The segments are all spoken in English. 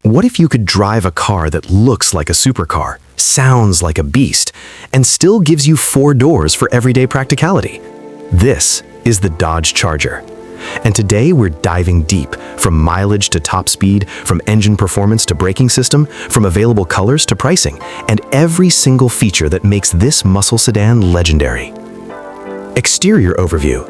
What if you could drive a car that looks like a supercar, sounds like a beast, and still gives you 4 doors for everyday practicality? This is the Dodge Charger. And today we're diving deep, from mileage to top speed, from engine performance to braking system, from available colors to pricing, and every single feature that makes this muscle sedan legendary. Exterior overview.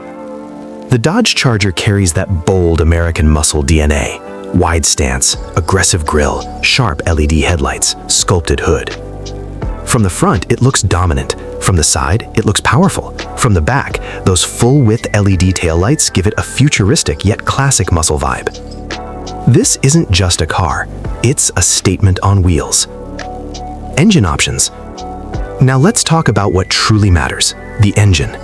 The Dodge Charger carries that bold American muscle DNA. Wide stance, aggressive grille, sharp LED headlights, sculpted hood. From the front, it looks dominant. From the side, it looks powerful. From the back, those full-width LED taillights give it a futuristic yet classic muscle vibe. This isn't just a car, it's a statement on wheels. Engine options. Now let's talk about what truly matters, the engine.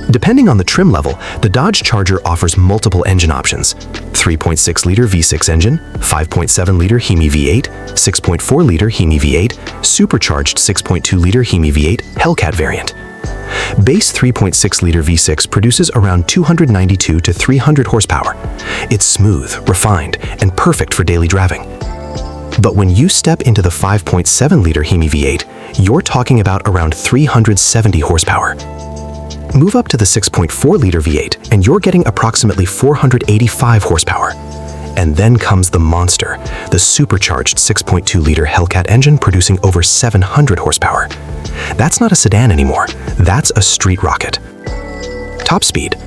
Depending on the trim level, the Dodge Charger offers multiple engine options. 3.6-liter V6 engine, 5.7-liter HEMI V8, 6.4-liter HEMI V8, supercharged 6.2-liter HEMI V8 Hellcat variant. Base 3.6-liter V6 produces around 292 to 300 horsepower. It's smooth, refined, and perfect for daily driving. But when you step into the 5.7-liter HEMI V8, you're talking about around 370 horsepower. Move up to the 6.4-liter V8 and you're getting approximately 485 horsepower. And then comes the monster, the supercharged 6.2-liter Hellcat engine producing over 700 horsepower. That's not a sedan anymore, that's a street rocket. Top speed.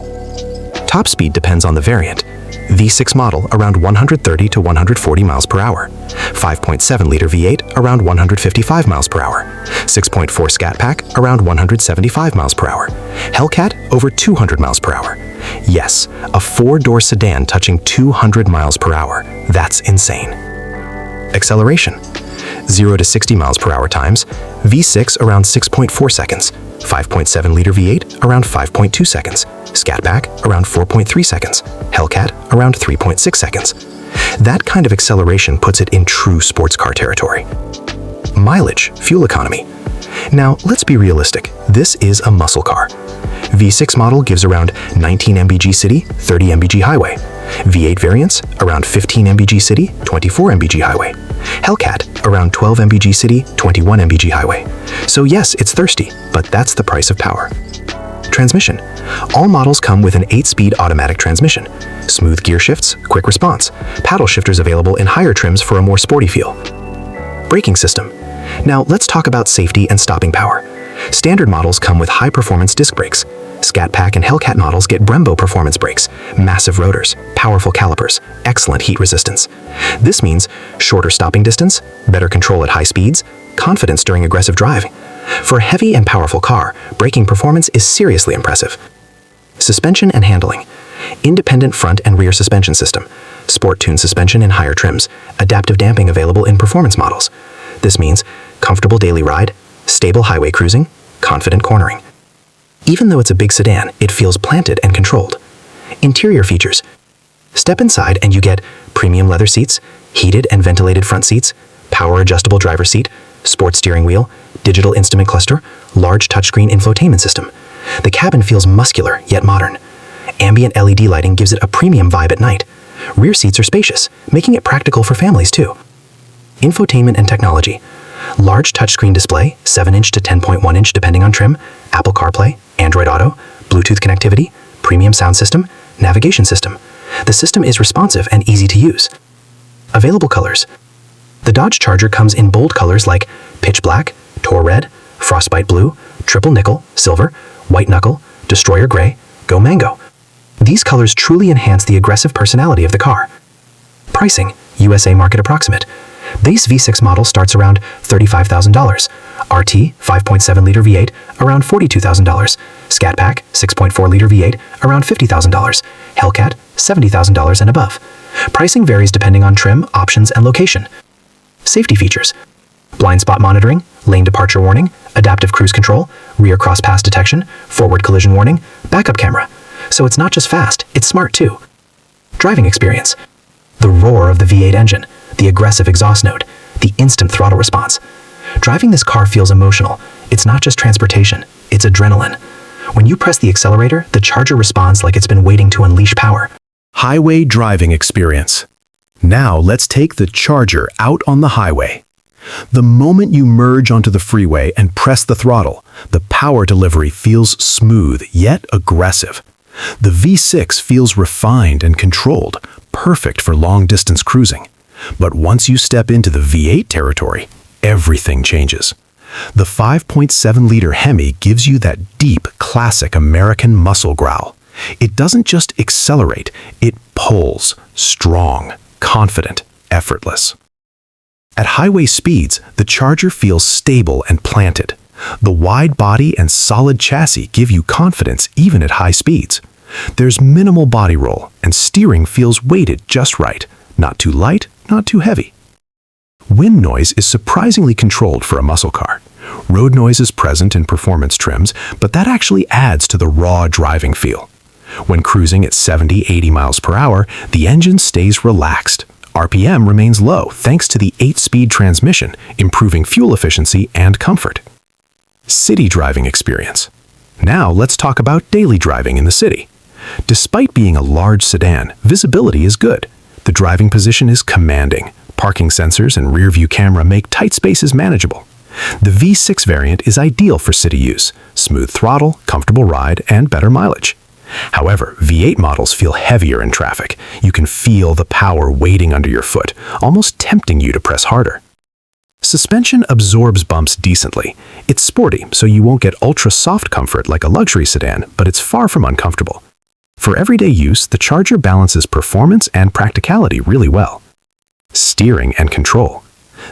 Top speed depends on the variant. V6 model around 130 to 140 miles per hour. 5.7-liter V8 around 155 miles per hour. 6.4 Scat Pack around 175 miles per hour. Hellcat over 200 miles per hour. Yes, a 4-door sedan touching 200 miles per hour. That's insane. Acceleration. 0 to 60 miles per hour times, V6 around 6.4 seconds. 5.7-liter V8 around 5.2 seconds. Scat Pack around 4.3 seconds. Hellcat around 3.6 seconds. That kind of acceleration puts it in true sports car territory. Mileage, fuel economy. Now, let's be realistic. This is a muscle car. V6 model gives around 19 mpg city, 30 mpg highway. V8 variants around 15 mpg city, 24 mpg highway. Hellcat around 12 mpg city, 21 mpg highway. So yes, it's thirsty, but that's the price of power. Transmission. All models come with an 8-speed automatic transmission. Smooth gear shifts, quick response. Paddle shifters available in higher trims for a more sporty feel. Braking system. Now let's talk about safety and stopping power. Standard models come with high-performance disc brakes. Scat Pack and Hellcat models get Brembo performance brakes, massive rotors, powerful calipers, excellent heat resistance. This means shorter stopping distance, better control at high speeds, confidence during aggressive driving. For a heavy and powerful car, braking performance is seriously impressive. Suspension and handling. Independent front and rear suspension system. Sport-tuned suspension in higher trims. Adaptive damping available in performance models. This means comfortable daily ride, stable highway cruising, confident cornering. Even though it's a big sedan, it feels planted and controlled. Interior features. Step inside and you get premium leather seats, heated and ventilated front seats, power adjustable driver seat, sports steering wheel, digital instrument cluster, large touchscreen infotainment system. The cabin feels muscular yet modern. Ambient LED lighting gives it a premium vibe at night. Rear seats are spacious, making it practical for families too. Infotainment and technology. Large touchscreen display, 7-inch to 10.1-inch depending on trim, Apple CarPlay, Android Auto, Bluetooth connectivity, premium sound system, navigation system. The system is responsive and easy to use. Available colors. The Dodge Charger comes in bold colors like pitch black, Tor red, frostbite blue, triple nickel, silver, white knuckle, destroyer gray, go mango. These colors truly enhance the aggressive personality of the car. Pricing, USA market approximate. Base V6 model starts around $35,000. RT 5.7-liter V8 around $42,000. Scat Pack 6.4-liter V8 around $50,000. Hellcat $70,000 and above. Pricing varies depending on trim, options, and location. Safety features. Blind spot monitoring, lane departure warning, adaptive cruise control, rear cross pass detection, forward collision warning, backup camera. So it's not just fast, it's smart too. Driving experience. The roar of the V8 engine, the aggressive exhaust note, the instant throttle response. Driving this car feels emotional. It's not just transportation, it's adrenaline. When you press the accelerator, the Charger responds like it's been waiting to unleash power. Highway driving experience. Now let's take the Charger out on the highway. The moment you merge onto the freeway and press the throttle, the power delivery feels smooth yet aggressive. The V6 feels refined and controlled, perfect for long-distance cruising. But once you step into the V8 territory, everything changes. The 5.7-liter Hemi gives you that deep, classic American muscle growl. It doesn't just accelerate, it pulls, strong, confident, effortless. At highway speeds, the Charger feels stable and planted. The wide body and solid chassis give you confidence even at high speeds. There's minimal body roll, and steering feels weighted just right, not too light, not too heavy. Wind noise is surprisingly controlled for a muscle car. Road noise is present in performance trims, but that actually adds to the raw driving feel. When cruising at 70-80 miles per hour, the engine stays relaxed. RPM remains low thanks to the 8-speed transmission, improving fuel efficiency and comfort. City driving experience. Now let's talk about daily driving in the city. Despite being a large sedan, visibility is good. The driving position is commanding. Parking sensors and rear-view camera make tight spaces manageable. The V6 variant is ideal for city use, smooth throttle, comfortable ride, and better mileage. However, V8 models feel heavier in traffic. You can feel the power weighting under your foot, almost tempting you to press harder. Suspension absorbs bumps decently. It's sporty, so you won't get ultra-soft comfort like a luxury sedan, but it's far from uncomfortable. For everyday use, the Charger balances performance and practicality really well. Steering and control.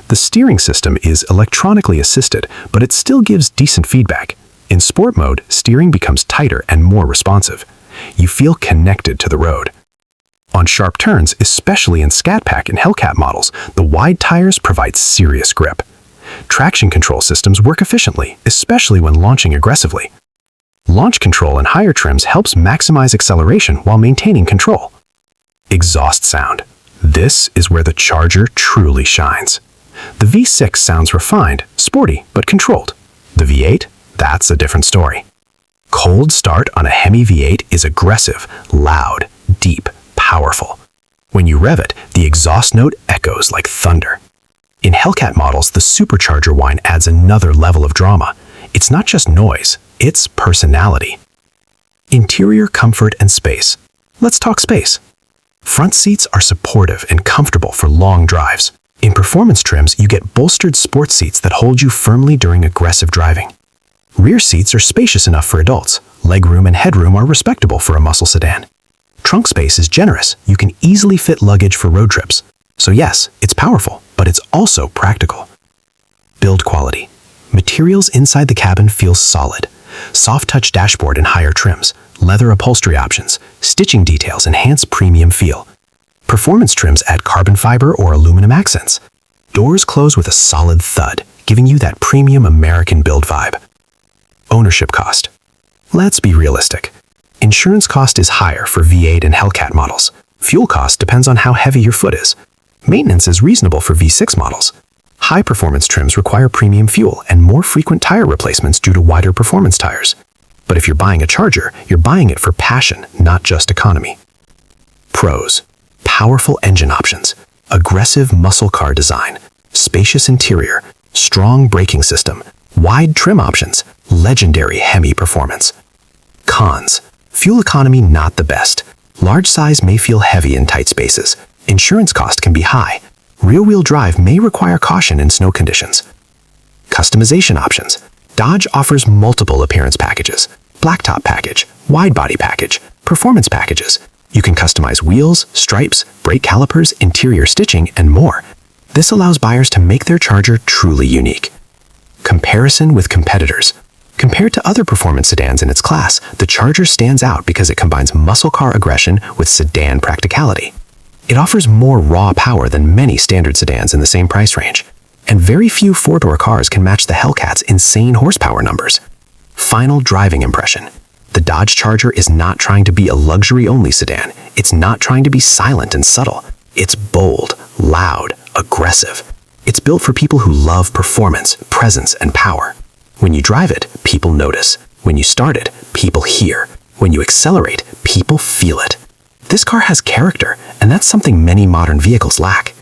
The steering system is electronically assisted, but it still gives decent feedback. In sport mode, steering becomes tighter and more responsive. You feel connected to the road. On sharp turns, especially in Scat Pack and Hellcat models, the wide tires provide serious grip. Traction control systems work efficiently, especially when launching aggressively. Launch control in higher trims helps maximize acceleration while maintaining control. Exhaust sound. This is where the Charger truly shines. The V6 sounds refined, sporty, but controlled. The V8? That's a different story. Cold start on a Hemi V8 is aggressive, loud, deep, powerful. When you rev it, the exhaust note echoes like thunder. In Hellcat models, the Supercharger whine adds another level of drama. It's not just noise, it's personality. Interior comfort and space. Let's talk space. Front seats are supportive and comfortable for long drives. In performance trims, you get bolstered sports seats that hold you firmly during aggressive driving. Rear seats are spacious enough for adults. Legroom and headroom are respectable for a muscle sedan. Trunk space is generous. You can easily fit luggage for road trips. So yes, it's powerful, but it's also practical. Build quality. Materials inside the cabin feel solid. Soft-touch dashboard in higher trims, leather upholstery options, stitching details enhance premium feel. Performance trims add carbon fiber or aluminum accents. Doors close with a solid thud, giving you that premium American build vibe. Ownership cost. Let's be realistic. Insurance cost is higher for V8 and Hellcat models. Fuel cost depends on how heavy your foot is. Maintenance is reasonable for V6 models. High-performance trims require premium fuel and more frequent tire replacements due to wider performance tires. But if you're buying a Charger, you're buying it for passion, not just economy. Pros. Powerful engine options, aggressive muscle car design, spacious interior, strong braking system, wide trim options, legendary Hemi performance. Cons. Fuel economy not the best. Large size may feel heavy in tight spaces. Insurance cost can be high. Rear-wheel drive may require caution in snow conditions. Customization options. Dodge offers multiple appearance packages, blacktop package, widebody package, performance packages. You can customize wheels, stripes, brake calipers, interior stitching, and more. This allows buyers to make their Charger truly unique. Comparison with competitors. Compared to other performance sedans in its class, the Charger stands out because it combines muscle car aggression with sedan practicality. It offers more raw power than many standard sedans in the same price range, and very few four-door cars can match the Hellcat's insane horsepower numbers. Final driving impression. The Dodge Charger is not trying to be a luxury-only sedan. It's not trying to be silent and subtle. It's bold, loud, aggressive. It's built for people who love performance, presence, and power. When you drive it, people notice. When you start it, people hear. When you accelerate, people feel it. This car has character, and that's something many modern vehicles lack.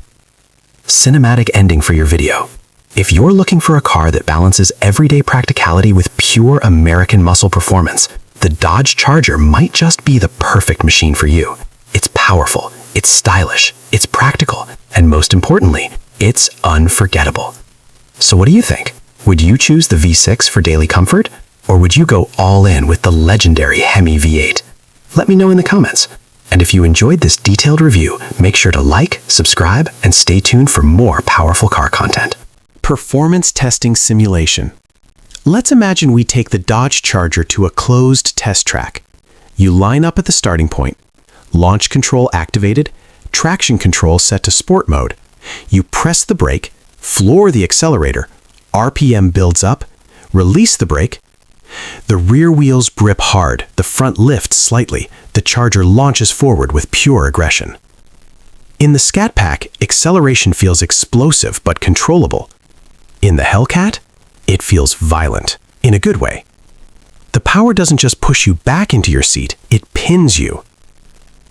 Cinematic ending for your video. If you're looking for a car that balances everyday practicality with pure American muscle performance, the Dodge Charger might just be the perfect machine for you. It's powerful, it's stylish, it's practical, and most importantly, it's unforgettable. So what do you think? Would you choose the V6 for daily comfort? Or would you go all in with the legendary Hemi V8? Let me know in the comments. And if you enjoyed this detailed review, make sure to like, subscribe, and stay tuned for more powerful car content. Performance testing simulation. Let's imagine we take the Dodge Charger to a closed test track. You line up at the starting point. Launch control activated, traction control set to sport mode. You press the brake, floor the accelerator, RPM builds up, release the brake. The rear wheels grip hard, the front lifts slightly, the Charger launches forward with pure aggression. In the Scat Pack, acceleration feels explosive but controllable. In the Hellcat, it feels violent, in a good way. The power doesn't just push you back into your seat, it pins you.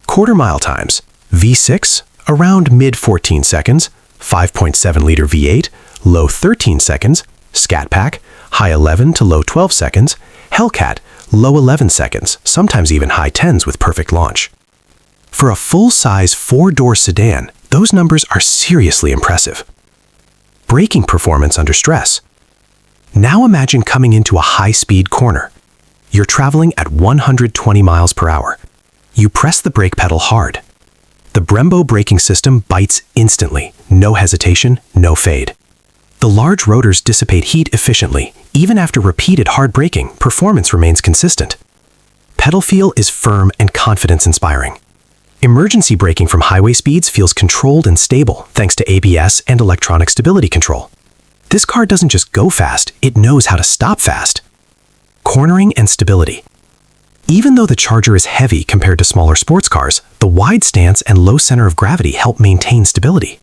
Quarter-mile times. V6, around mid-14 seconds. 5.7-liter V8, low 13 seconds. Scat Pack, high 11 to low 12 seconds. Hellcat, low 11 seconds, sometimes even high 10s with perfect launch. For a full-size 4-door sedan, those numbers are seriously impressive. Braking performance under stress. Now imagine coming into a high-speed corner. You're traveling at 120 miles per hour. You press the brake pedal hard. The Brembo braking system bites instantly, no hesitation, no fade. The large rotors dissipate heat efficiently. Even after repeated hard braking, performance remains consistent. Pedal feel is firm and confidence-inspiring. Emergency braking from highway speeds feels controlled and stable thanks to ABS and electronic stability control. This car doesn't just go fast, it knows how to stop fast. Cornering and stability. Even though the Charger is heavy compared to smaller sports cars, the wide stance and low center of gravity help maintain stability.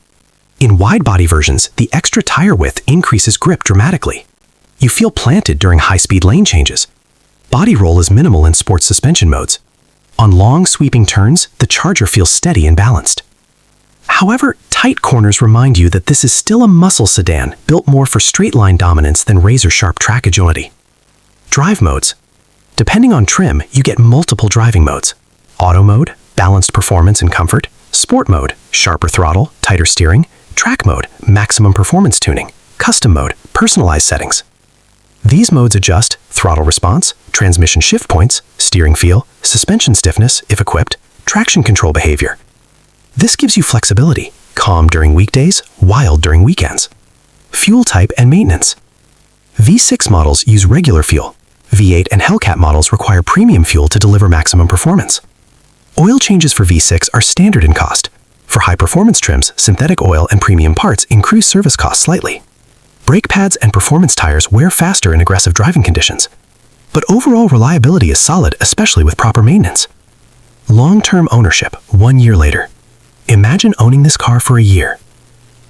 In wide-body versions, the extra tire width increases grip dramatically. You feel planted during high-speed lane changes. Body roll is minimal in sports suspension modes. On long, sweeping turns, the Charger feels steady and balanced. However, tight corners remind you that this is still a muscle sedan built more for straight-line dominance than razor-sharp track agility. Drive modes. Depending on trim, you get multiple driving modes. Auto mode, balanced performance and comfort. Sport mode, sharper throttle, tighter steering. Track mode, maximum performance tuning. Custom mode, personalized settings. These modes adjust throttle response, transmission shift points, steering feel, suspension stiffness, if equipped, traction control behavior. This gives you flexibility, calm during weekdays, wild during weekends. Fuel type and maintenance. V6 models use regular fuel. V8 and Hellcat models require premium fuel to deliver maximum performance. Oil changes for V6 are standard in cost. For high-performance trims, synthetic oil and premium parts increase service costs slightly. Brake pads and performance tires wear faster in aggressive driving conditions. But overall reliability is solid, especially with proper maintenance. Long-term ownership, 1 year later. Imagine owning this car for a year.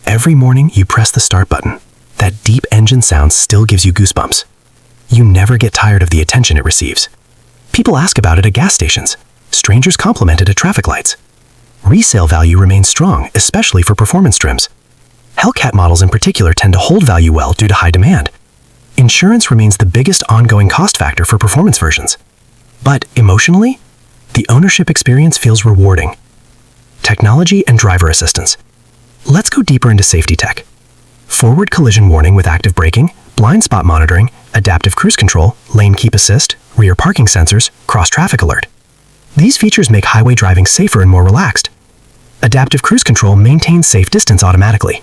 Every morning you press the start button. That deep engine sound still gives you goosebumps. You never get tired of the attention it receives. People ask about it at gas stations. Strangers compliment it at traffic lights. Resale value remains strong, especially for performance trims. Hellcat models in particular tend to hold value well due to high demand. Insurance remains the biggest ongoing cost factor for performance versions. But emotionally, the ownership experience feels rewarding. Technology and driver assistance. Let's go deeper into safety tech. Forward collision warning with active braking, blind spot monitoring, adaptive cruise control, lane keep assist, rear parking sensors, cross-traffic alert. These features make highway driving safer and more relaxed. Adaptive cruise control maintains safe distance automatically.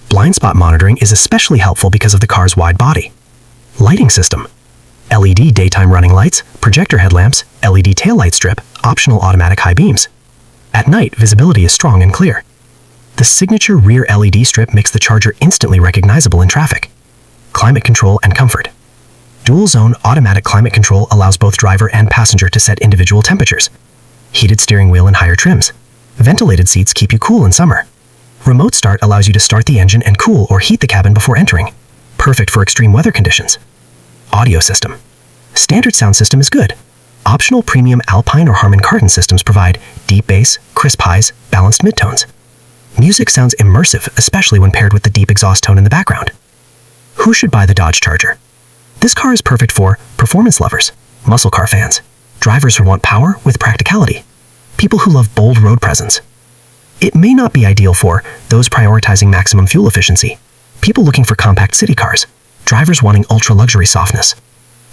Blind spot monitoring is especially helpful because of the car's wide body. Lighting system. LED daytime running lights, projector headlamps, LED taillight strip, optional automatic high beams. At night, visibility is strong and clear. The signature rear LED strip makes the Charger instantly recognizable in traffic. Climate control and comfort. Dual-zone automatic climate control allows both driver and passenger to set individual temperatures. Heated steering wheel in higher trims. Ventilated seats keep you cool in summer. Remote start allows you to start the engine and cool or heat the cabin before entering. Perfect for extreme weather conditions. Audio system. Standard sound system is good. Optional premium Alpine or Harman Kardon systems provide deep bass, crisp highs, balanced midtones. Music sounds immersive, especially when paired with the deep exhaust tone in the background. Who should buy the Dodge Charger? This car is perfect for performance lovers, muscle car fans, drivers who want power with practicality, people who love bold road presence. It may not be ideal for those prioritizing maximum fuel efficiency, people looking for compact city cars, drivers wanting ultra-luxury softness.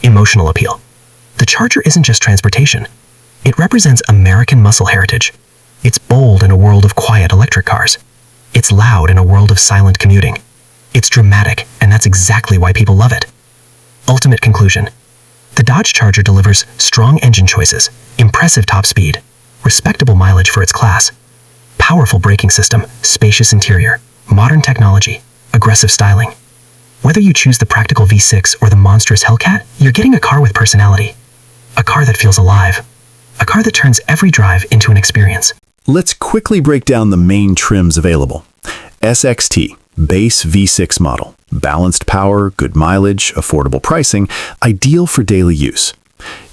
Emotional appeal. The Charger isn't just transportation. It represents American muscle heritage. It's bold in a world of quiet electric cars. It's loud in a world of silent commuting. It's dramatic, and that's exactly why people love it. Ultimate conclusion. The Dodge Charger delivers strong engine choices, impressive top speed, respectable mileage for its class, powerful braking system, spacious interior, modern technology, aggressive styling. Whether you choose the practical V6 or the monstrous Hellcat, you're getting a car with personality. A car that feels alive. A car that turns every drive into an experience. Let's quickly break down the main trims available. SXT, base V6 model. Balanced power, good mileage, affordable pricing, ideal for daily use.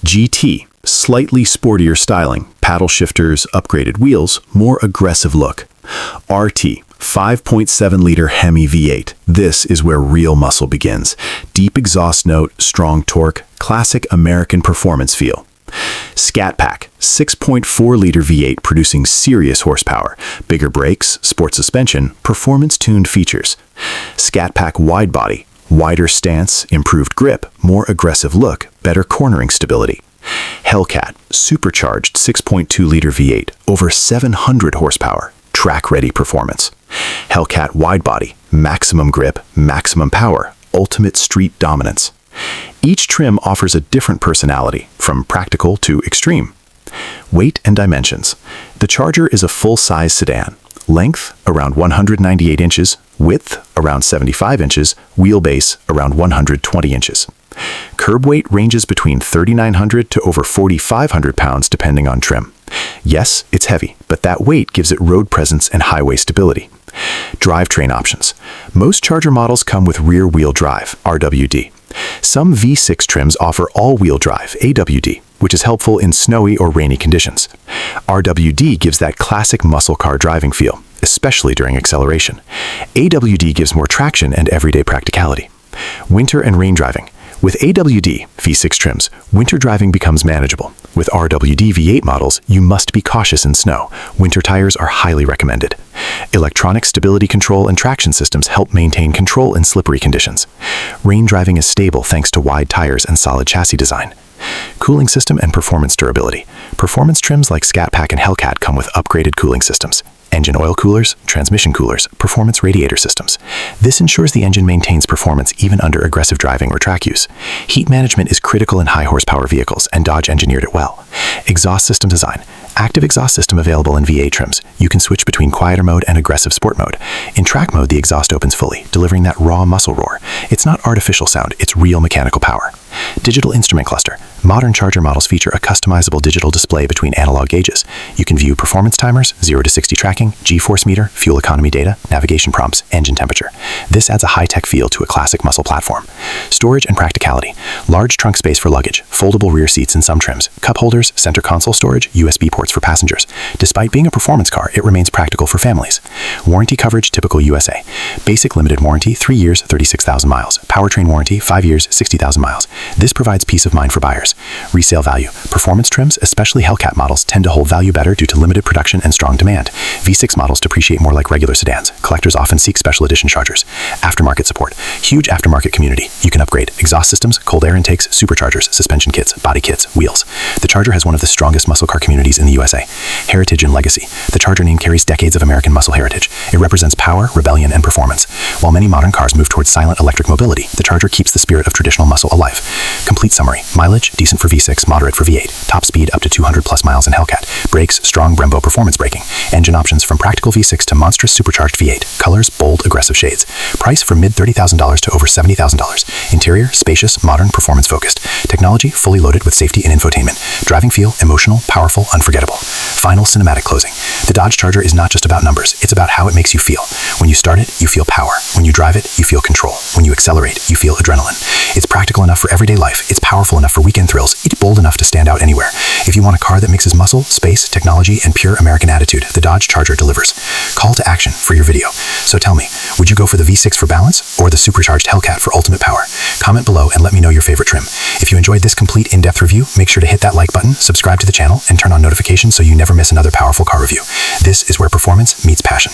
GT, slightly sportier styling, paddle shifters, upgraded wheels, more aggressive look. RT, 5.7-liter Hemi V8. This is where real muscle begins. Deep exhaust note, strong torque, classic American performance feel. Scat Pack, 6.4-liter V8 producing serious horsepower, bigger brakes, sport suspension, performance-tuned features. Scat Pack Widebody, wider stance, improved grip, more aggressive look, better cornering stability. Hellcat, Supercharged 6.2-liter V8, over 700 horsepower, track-ready performance. Hellcat Widebody, maximum grip, maximum power, ultimate street dominance. Each trim offers a different personality, from practical to extreme. Weight and dimensions. The Charger is a full-size sedan. Length, around 198 inches, width, around 75 inches, wheelbase, around 120 inches. Curb weight ranges between 3,900 to over 4,500 pounds depending on trim. Yes, it's heavy, but that weight gives it road presence and highway stability. Drivetrain options. Most Charger models come with rear-wheel drive, RWD. Some V6 trims offer all-wheel drive, AWD, which is helpful in snowy or rainy conditions. RWD gives that classic muscle car driving feel, especially during acceleration. AWD gives more traction and everyday practicality. Winter and rain driving. With AWD V6 trims, winter driving becomes manageable. With RWD V8 models, you must be cautious in snow. Winter tires are highly recommended. Electronic stability control and traction systems help maintain control in slippery conditions. Rain driving is stable thanks to wide tires and solid chassis design. Cooling system and performance durability. Performance trims like Scat Pack and Hellcat come with upgraded cooling systems. Engine oil coolers, transmission coolers, performance radiator systems. This ensures the engine maintains performance even under aggressive driving or track use. Heat management is critical in high horsepower vehicles, and Dodge engineered it well. Exhaust system design. Active exhaust system available in V8 trims. You can switch between quieter mode and aggressive sport mode. In track mode, the exhaust opens fully, delivering that raw muscle roar. It's not artificial sound, it's real mechanical power. Digital instrument cluster. Modern Charger models feature a customizable digital display between analog gauges. You can view performance timers, 0 to 60 tracking, G-force meter, fuel economy data, navigation prompts, engine temperature. This adds a high-tech feel to a classic muscle platform. Storage and practicality. Large trunk space for luggage, foldable rear seats in some trims, cup holders, center console storage, USB ports for passengers. Despite being a performance car, it remains practical for families. Warranty coverage typical USA. Basic limited warranty, 3 years, 36,000 miles. Powertrain warranty, 5 years, 60,000 miles. This provides peace of mind for buyers. Resale value. Performance trims, especially Hellcat models, tend to hold value better due to limited production and strong demand. V6 models depreciate more like regular sedans. Collectors often seek special edition Chargers. Aftermarket support. Huge aftermarket community. You can upgrade exhaust systems, cold air intakes, superchargers, suspension kits, body kits, wheels. The Charger has one of the strongest muscle car communities in the USA. Heritage and legacy. The Charger name carries decades of American muscle heritage. It represents power, rebellion, and performance. While many modern cars move towards silent electric mobility, the Charger keeps the spirit of traditional muscle alive. Complete summary. Mileage, decent for V6, moderate for V8. Top speed up to 200 plus miles in Hellcat. Brakes, strong Brembo performance braking. Engine options from practical V6 to monstrous supercharged V8. Colors, bold, aggressive shades. Price from mid $30,000 to over $70,000. Interior, spacious, modern, performance focused. Technology, fully loaded with safety and infotainment. Driving feel, emotional, powerful, unforgettable. Final cinematic closing. The Dodge Charger is not just about numbers, it's about how it makes you feel. When you start it, you feel power. When you drive it, you feel control. When you accelerate, you feel adrenaline. It's practical enough for every everyday life, it's powerful enough for weekend thrills, it's bold enough to stand out anywhere. If you want a car that mixes muscle, space, technology, and pure American attitude, the Dodge Charger delivers. Call to action for your video. So tell me, would you go for the V6 for balance or the supercharged Hellcat for ultimate power? Comment below and let me know your favorite trim. If you enjoyed this complete in-depth review, make sure to hit that like button, subscribe to the channel, and turn on notifications so you never miss another powerful car review. This is where performance meets passion.